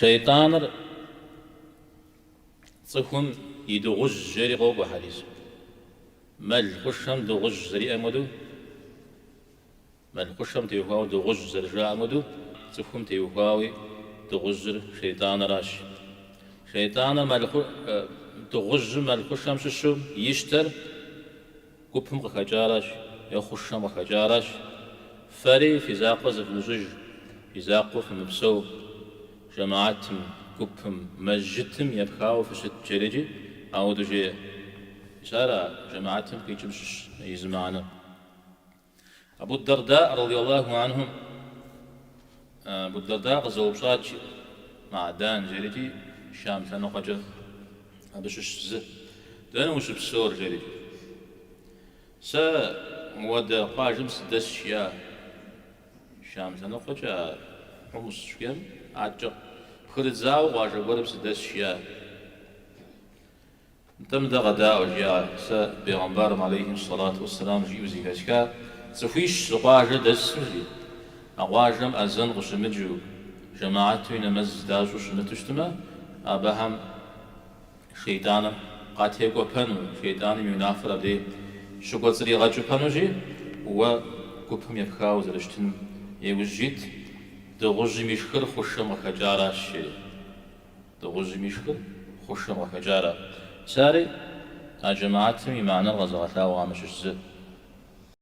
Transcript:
شيطان صخم يدغج جري غوب حديث مال خشم دغج زري أمدو مال خشم تيوهاو دغج زرجا أمدو صخم تيوهاوي دغج شيطان راش شيطان مال دغج مال خشم ششو يشتر قبهم خجارش يا خشم خجارش فري في زاقز في نزج في زاقف مبسو جماعتهم قبهم مسجدهم يبخاو في ست جريجي أو دجي إشارة جماعتهم كي تمشش يزمعنا أبو الدرداء رضي الله عنهم أبو الدرداء غزو بصات مع دان جريجي شام سنقجة أبشش زه دان وش بسور جريجي سا مودا قاجم سدس شيا شام سنقجة حمص شكيم عجق خرزاو واجه ورب سدس شيا تم دا غداء وجاء سا بيغمبار عليه الصلاة والسلام جيوزي هشكا سفيش سقاجة دس مجي أواجم أزن غشمجو جماعتو نمز داجو شمتشتما أبهم شيطانا قاتيكو بنو شيطانا ينافر أبدي شكو تري غاجو بنو جي وكوبهم يبخاو زرشتن يوجيت دغج مشخر خشم خجارة شي دغج مشخر خشم خجارة ساري جماعتهم يمعنى الغزوات لا وامش الزب